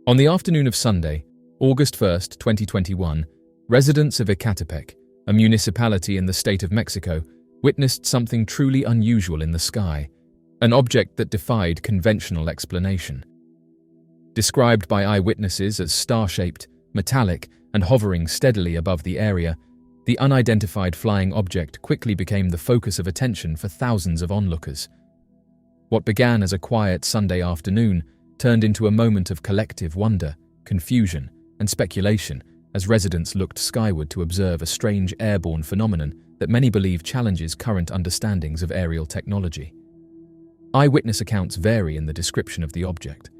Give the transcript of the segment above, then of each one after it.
On the afternoon of Sunday, August 1st, 2021, residents of Ecatepec, a municipality in the state of Mexico, witnessed something truly unusual in the sky, an object that defied conventional explanation. Described by eyewitnesses as star-shaped, metallic, and hovering steadily above the area, the unidentified flying object quickly became the focus of attention for thousands of onlookers. What began as a quiet Sunday afternoon turned into a moment of collective wonder, confusion, and speculation as residents looked skyward to observe a strange airborne phenomenon that many believe challenges current understandings of aerial technology. Eyewitness accounts vary in the description of the object.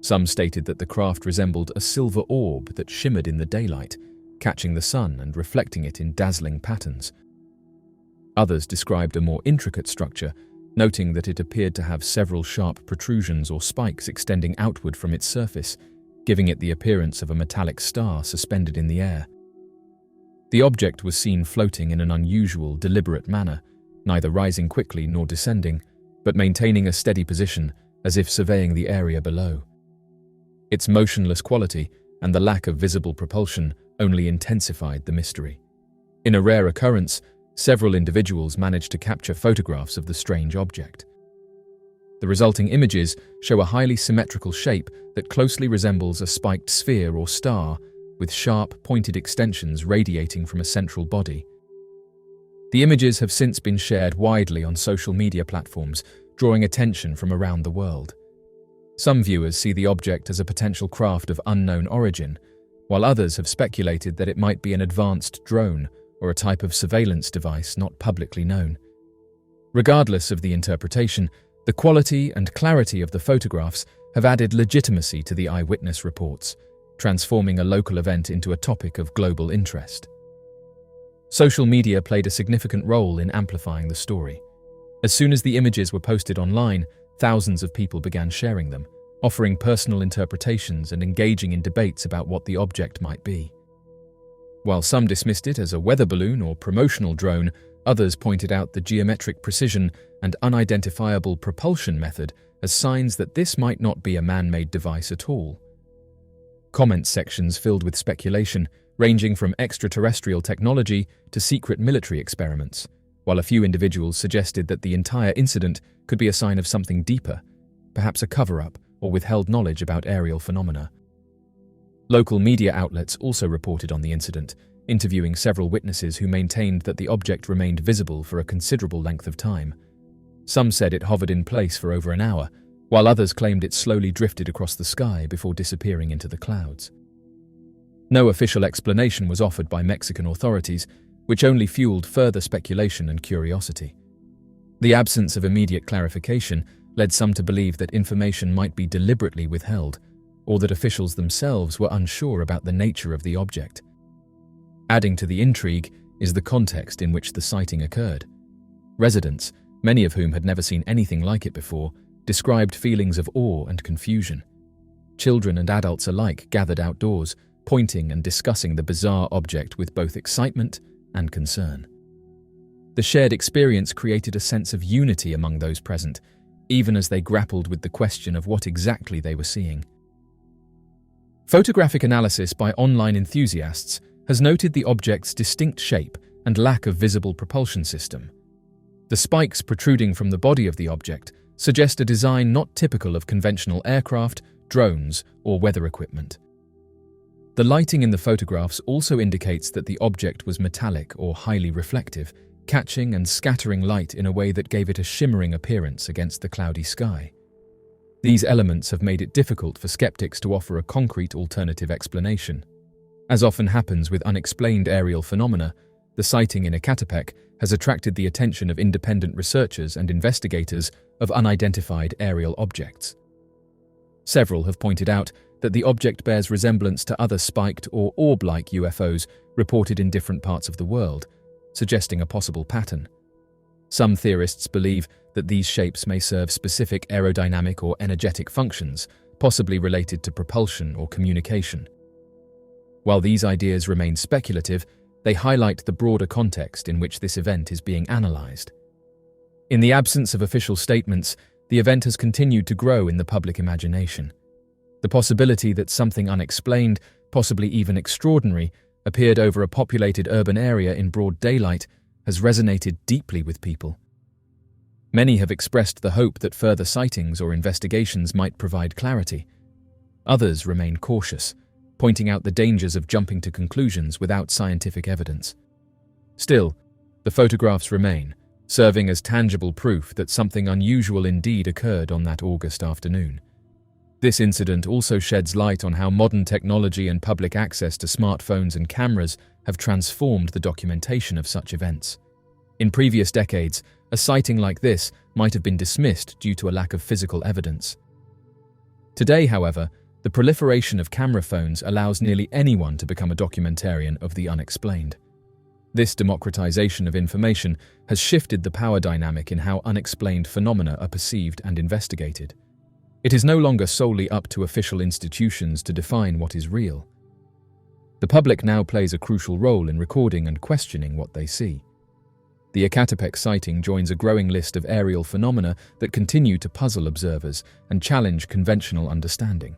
Some stated that the craft resembled a silver orb that shimmered in the daylight, catching the sun and reflecting it in dazzling patterns. Others described a more intricate structure, noting that it appeared to have several sharp protrusions or spikes extending outward from its surface, giving it the appearance of a metallic star suspended in the air. The object was seen floating in an unusual, deliberate manner, neither rising quickly nor descending, but maintaining a steady position as if surveying the area below. Its motionless quality and the lack of visible propulsion only intensified the mystery. In a rare occurrence, several individuals managed to capture photographs of the strange object. The resulting images show a highly symmetrical shape that closely resembles a spiked sphere or star, with sharp, pointed extensions radiating from a central body. The images have since been shared widely on social media platforms, drawing attention from around the world. Some viewers see the object as a potential craft of unknown origin, while others have speculated that it might be an advanced drone or a type of surveillance device not publicly known. Regardless of the interpretation, the quality and clarity of the photographs have added legitimacy to the eyewitness reports, transforming a local event into a topic of global interest. Social media played a significant role in amplifying the story. As soon as the images were posted online, thousands of people began sharing them, offering personal interpretations and engaging in debates about what the object might be. While some dismissed it as a weather balloon or promotional drone, others pointed out the geometric precision and unidentifiable propulsion method as signs that this might not be a man-made device at all. Comment sections filled with speculation, ranging from extraterrestrial technology to secret military experiments, while a few individuals suggested that the entire incident could be a sign of something deeper, perhaps a cover-up or withheld knowledge about aerial phenomena. Local media outlets also reported on the incident, interviewing several witnesses who maintained that the object remained visible for a considerable length of time. Some said it hovered in place for over an hour, while others claimed it slowly drifted across the sky before disappearing into the clouds. No official explanation was offered by Mexican authorities, which only fueled further speculation and curiosity. The absence of immediate clarification led some to believe that information might be deliberately withheld, or that officials themselves were unsure about the nature of the object. Adding to the intrigue is the context in which the sighting occurred. Residents, many of whom had never seen anything like it before, described feelings of awe and confusion. Children and adults alike gathered outdoors, pointing and discussing the bizarre object with both excitement and concern. The shared experience created a sense of unity among those present, even as they grappled with the question of what exactly they were seeing. Photographic analysis by online enthusiasts has noted the object's distinct shape and lack of visible propulsion system. The spikes protruding from the body of the object suggest a design not typical of conventional aircraft, drones, or weather equipment. The lighting in the photographs also indicates that the object was metallic or highly reflective, catching and scattering light in a way that gave it a shimmering appearance against the cloudy sky. These elements have made it difficult for skeptics to offer a concrete alternative explanation. As often happens with unexplained aerial phenomena, the sighting in Ecatepec has attracted the attention of independent researchers and investigators of unidentified aerial objects. Several have pointed out that the object bears resemblance to other spiked or orb-like UFOs reported in different parts of the world, suggesting a possible pattern. Some theorists believe that these shapes may serve specific aerodynamic or energetic functions, possibly related to propulsion or communication. While these ideas remain speculative, they highlight the broader context in which this event is being analyzed. In the absence of official statements, the event has continued to grow in the public imagination. The possibility that something unexplained, possibly even extraordinary, appeared over a populated urban area in broad daylight has resonated deeply with people. Many have expressed the hope that further sightings or investigations might provide clarity. Others remain cautious, pointing out the dangers of jumping to conclusions without scientific evidence. Still, the photographs remain, serving as tangible proof that something unusual indeed occurred on that August afternoon. This incident also sheds light on how modern technology and public access to smartphones and cameras have transformed the documentation of such events. In previous decades, a sighting like this might have been dismissed due to a lack of physical evidence. Today, however, the proliferation of camera phones allows nearly anyone to become a documentarian of the unexplained. This democratization of information has shifted the power dynamic in how unexplained phenomena are perceived and investigated. It is no longer solely up to official institutions to define what is real. The public now plays a crucial role in recording and questioning what they see. The Ecatepec sighting joins a growing list of aerial phenomena that continue to puzzle observers and challenge conventional understanding.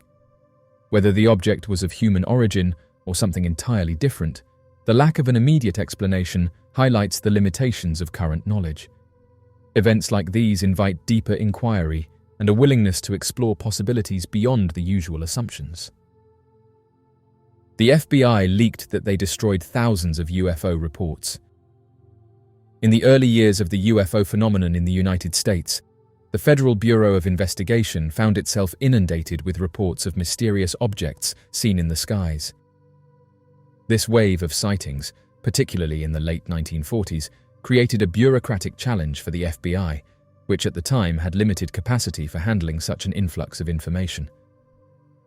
Whether the object was of human origin or something entirely different, the lack of an immediate explanation highlights the limitations of current knowledge. Events like these invite deeper inquiry and a willingness to explore possibilities beyond the usual assumptions. The FBI leaked that they destroyed thousands of UFO reports. In the early years of the UFO phenomenon in the United States, the Federal Bureau of Investigation found itself inundated with reports of mysterious objects seen in the skies. This wave of sightings, particularly in the late 1940s, created a bureaucratic challenge for the FBI, which at the time had limited capacity for handling such an influx of information.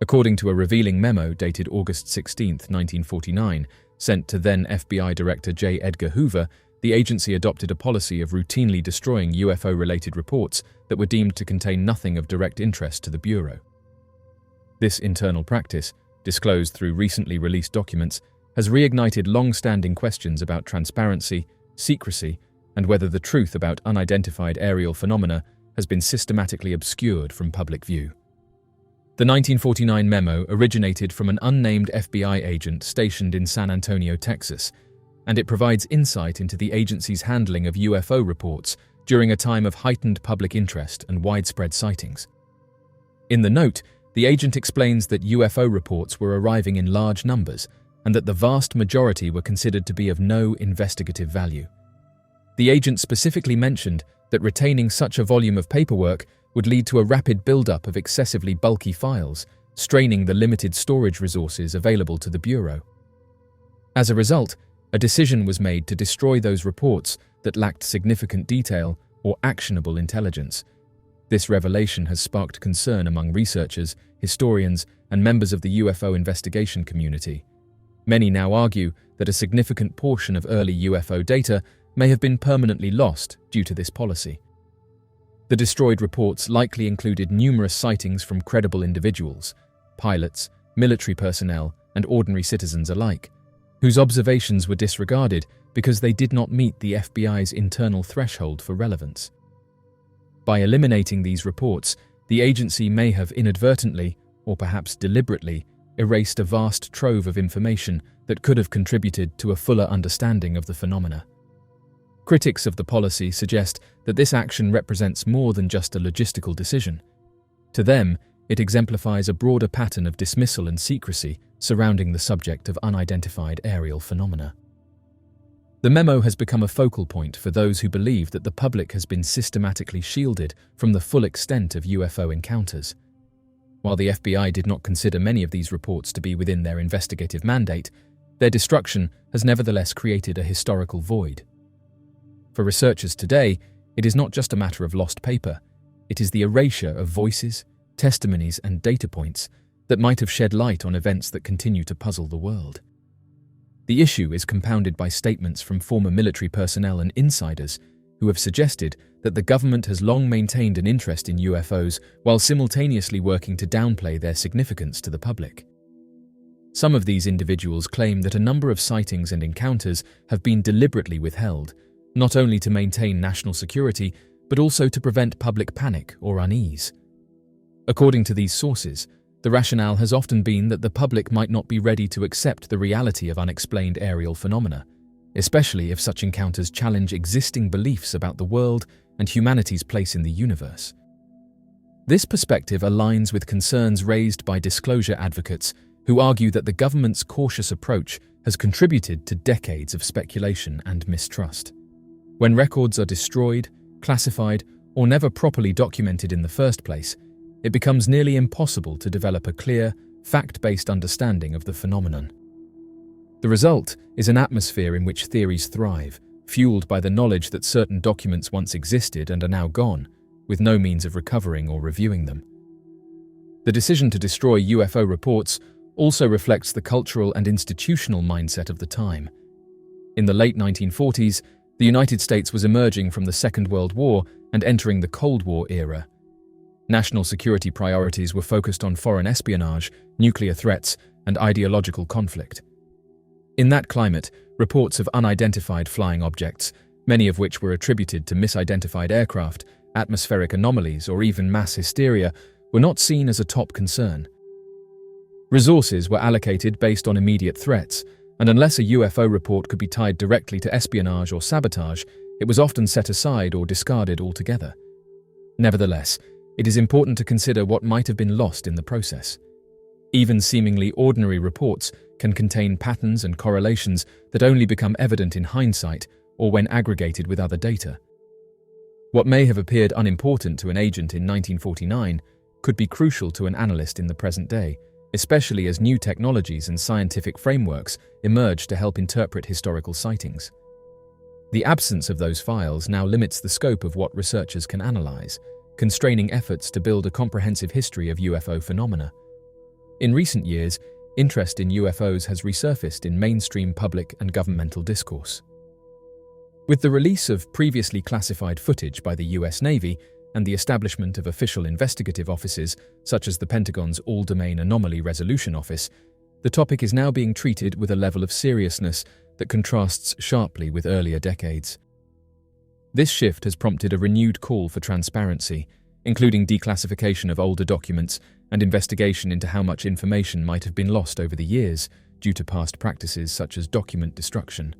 According to a revealing memo dated August 16, 1949, sent to then FBI Director J. Edgar Hoover, the agency adopted a policy of routinely destroying UFO-related reports that were deemed to contain nothing of direct interest to the Bureau. This internal practice, disclosed through recently released documents, has reignited long-standing questions about transparency, secrecy, and whether the truth about unidentified aerial phenomena has been systematically obscured from public view. The 1949 memo originated from an unnamed FBI agent stationed in San Antonio, Texas, and it provides insight into the agency's handling of UFO reports during a time of heightened public interest and widespread sightings. In the note, the agent explains that UFO reports were arriving in large numbers and that the vast majority were considered to be of no investigative value. The agent specifically mentioned that retaining such a volume of paperwork would lead to a rapid buildup of excessively bulky files, straining the limited storage resources available to the Bureau. As a result, a decision was made to destroy those reports that lacked significant detail or actionable intelligence. This revelation has sparked concern among researchers, historians, and members of the UFO investigation community. Many now argue that a significant portion of early UFO data may have been permanently lost due to this policy. The destroyed reports likely included numerous sightings from credible individuals, pilots, military personnel, and ordinary citizens alike, whose observations were disregarded because they did not meet the FBI's internal threshold for relevance. By eliminating these reports, the agency may have inadvertently, or perhaps deliberately, erased a vast trove of information that could have contributed to a fuller understanding of the phenomena. Critics of the policy suggest that this action represents more than just a logistical decision. To them, it exemplifies a broader pattern of dismissal and secrecy surrounding the subject of unidentified aerial phenomena. The memo has become a focal point for those who believe that the public has been systematically shielded from the full extent of UFO encounters. While the FBI did not consider many of these reports to be within their investigative mandate, their destruction has nevertheless created a historical void. For researchers today, it is not just a matter of lost paper, it is the erasure of voices, testimonies, and data points that might have shed light on events that continue to puzzle the world. The issue is compounded by statements from former military personnel and insiders who have suggested that the government has long maintained an interest in UFOs while simultaneously working to downplay their significance to the public. Some of these individuals claim that a number of sightings and encounters have been deliberately withheld, not only to maintain national security, but also to prevent public panic or unease. According to these sources, The rationale has often been that the public might not be ready to accept the reality of unexplained aerial phenomena, especially if such encounters challenge existing beliefs about the world and humanity's place in the universe. This perspective aligns with concerns raised by disclosure advocates who argue that the government's cautious approach has contributed to decades of speculation and mistrust. When records are destroyed, classified, or never properly documented in the first place, it becomes nearly impossible to develop a clear, fact-based understanding of the phenomenon. The result is an atmosphere in which theories thrive, fueled by the knowledge that certain documents once existed and are now gone, with no means of recovering or reviewing them. The decision to destroy UFO reports also reflects the cultural and institutional mindset of the time. In the late 1940s, the United States was emerging from the Second World War and entering the Cold War era. National security priorities were focused on foreign espionage, nuclear threats, and ideological conflict. In that climate, reports of unidentified flying objects, many of which were attributed to misidentified aircraft, atmospheric anomalies, or even mass hysteria, were not seen as a top concern. Resources were allocated based on immediate threats, and unless a UFO report could be tied directly to espionage or sabotage, it was often set aside or discarded altogether. Nevertheless, it is important to consider what might have been lost in the process. Even seemingly ordinary reports can contain patterns and correlations that only become evident in hindsight or when aggregated with other data. What may have appeared unimportant to an agent in 1949 could be crucial to an analyst in the present day, especially as new technologies and scientific frameworks emerge to help interpret historical sightings. The absence of those files now limits the scope of what researchers can analyze, constraining efforts to build a comprehensive history of UFO phenomena. In recent years, interest in UFOs has resurfaced in mainstream public and governmental discourse. With the release of previously classified footage by the US Navy and the establishment of official investigative offices such as the Pentagon's All-Domain Anomaly Resolution Office, the topic is now being treated with a level of seriousness that contrasts sharply with earlier decades. This shift has prompted a renewed call for transparency, including declassification of older documents and investigation into how much information might have been lost over the years due to past practices such as document destruction.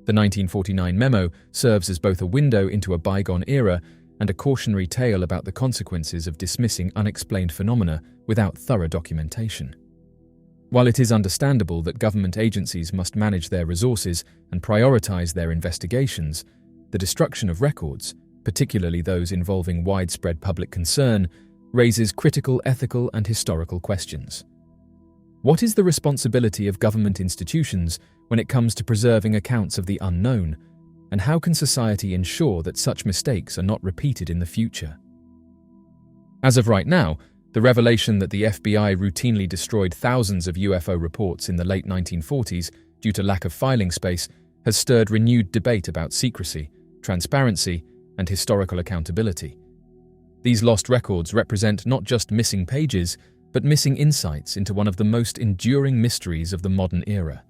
The 1949 memo serves as both a window into a bygone era and a cautionary tale about the consequences of dismissing unexplained phenomena without thorough documentation. While it is understandable that government agencies must manage their resources and prioritize their investigations, the destruction of records, particularly those involving widespread public concern, raises critical ethical and historical questions. What is the responsibility of government institutions when it comes to preserving accounts of the unknown, and how can society ensure that such mistakes are not repeated in the future? As of right now, the revelation that the FBI routinely destroyed thousands of UFO reports in the late 1940s due to lack of filing space has stirred renewed debate about secrecy, transparency, and historical accountability. These lost records represent not just missing pages, but missing insights into one of the most enduring mysteries of the modern era.